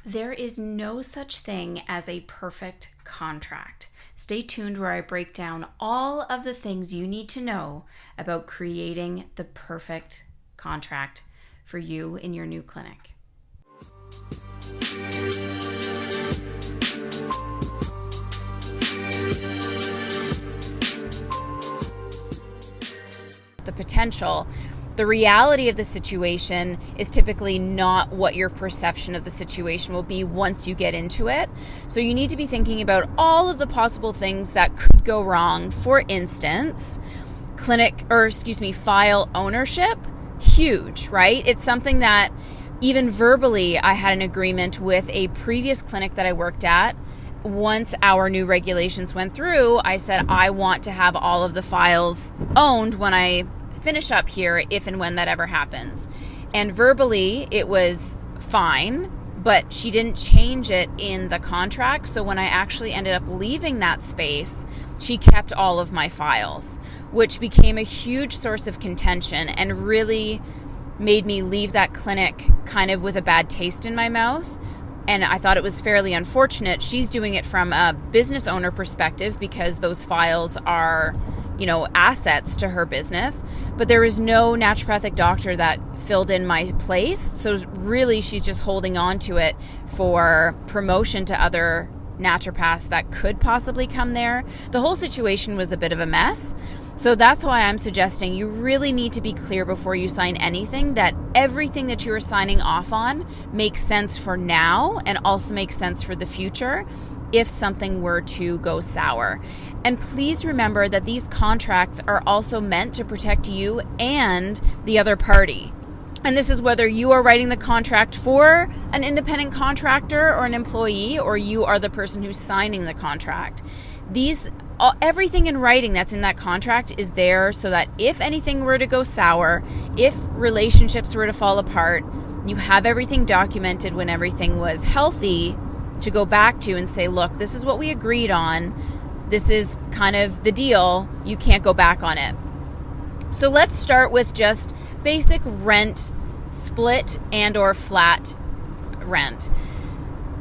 There is no such thing as a perfect contract. Stay tuned where I break down all of the things you need to know about creating the perfect contract for you in your new clinic. The potential. The reality of the situation is typically not what your perception of the situation will be once you get into it. So you need to be thinking about all of the possible things that could go wrong. For instance, file ownership, huge, right? It's something that even verbally, I had an agreement with a previous clinic that I worked at. Once our new regulations went through, I said, I want to have all of the files owned when I finish up here, if and when that ever happens. And verbally, it was fine, but she didn't change it in the contract. So when I actually ended up leaving that space, she kept all of my files, which became a huge source of contention and really made me leave that clinic kind of with a bad taste in my mouth. And I thought it was fairly unfortunate. She's doing it from a business owner perspective because those files are, assets to her business. But there was no naturopathic doctor that filled in my place. So really, she's just holding on to it for promotion to other naturopaths that could possibly come there. The whole situation was a bit of a mess. So that's why I'm suggesting you really need to be clear before you sign anything that everything that you are signing off on makes sense for now and also makes sense for the future if something were to go sour. And please remember that these contracts are also meant to protect you and the other party. And this is whether you are writing the contract for an independent contractor or an employee, or you are the person who's signing the contract. Everything in writing that's in that contract is there so that if anything were to go sour, if relationships were to fall apart, you have everything documented when everything was healthy to go back to and say, look, this is what we agreed on. This is kind of the deal. You can't go back on it. So let's start with just basic rent, split and or flat rent.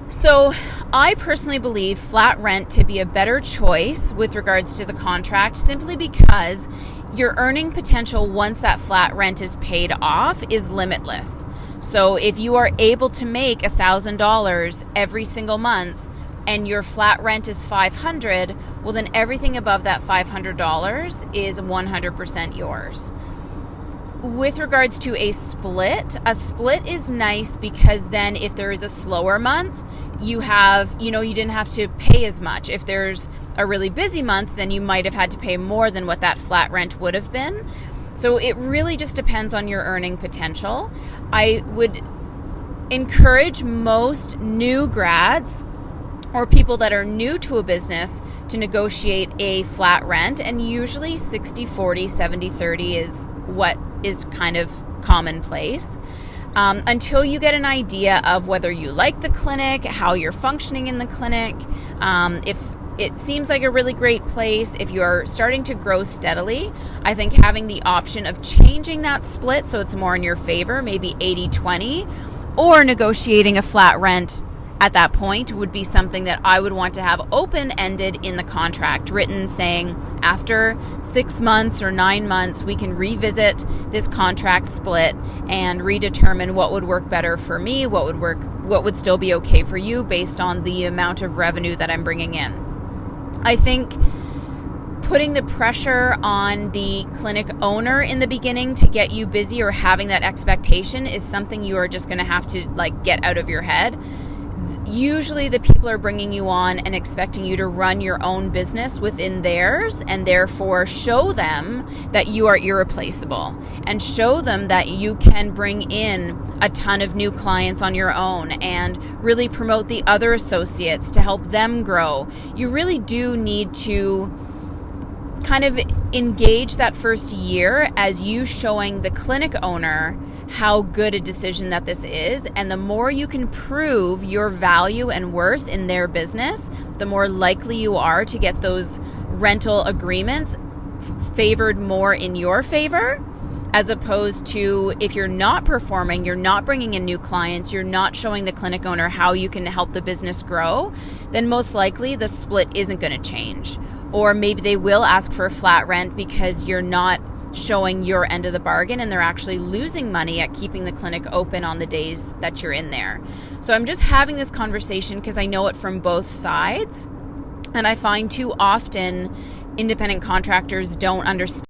So I personally believe flat rent to be a better choice with regards to the contract, simply because your earning potential once that flat rent is paid off is limitless. So if you are able to make $1,000 every single month and your flat rent is $500, well then everything above that $500 is 100% yours. With regards to a split is nice because then if there is a slower month, you didn't have to pay as much. If there's a really busy month, then you might have had to pay more than what that flat rent would have been. So it really just depends on your earning potential. I would encourage most new grads or people that are new to a business to negotiate a flat rent, and usually 60-40, 70-30 is what is kind of commonplace. Until you get an idea of whether you like the clinic, how you're functioning in the clinic, if it seems like a really great place, if you're starting to grow steadily, I think having the option of changing that split so it's more in your favor, maybe 80-20, or negotiating a flat rent at that point would be something that I would want to have open-ended in the contract, written saying after 6 months or 9 months, we can revisit this contract split and redetermine what would work better for me, what would still be okay for you based on the amount of revenue that I'm bringing in. I think putting the pressure on the clinic owner in the beginning to get you busy or having that expectation is something you are just going to have to get out of your head. Usually the people are bringing you on and expecting you to run your own business within theirs, and therefore show them that you are irreplaceable and show them that you can bring in a ton of new clients on your own and really promote the other associates to help them grow. You really do need to kind of engage that first year as you showing the clinic owner how good a decision that this is. And the more you can prove your value and worth in their business, the more likely you are to get those rental agreements favored more in your favor. as opposed to if you're not performing, you're not bringing in new clients, you're not showing the clinic owner how you can help the business grow, then most likely the split isn't going to change. Or maybe they will ask for a flat rent because you're not showing your end of the bargain and they're actually losing money at keeping the clinic open on the days that you're in there. So I'm just having this conversation because I know it from both sides. And I find too often independent contractors don't understand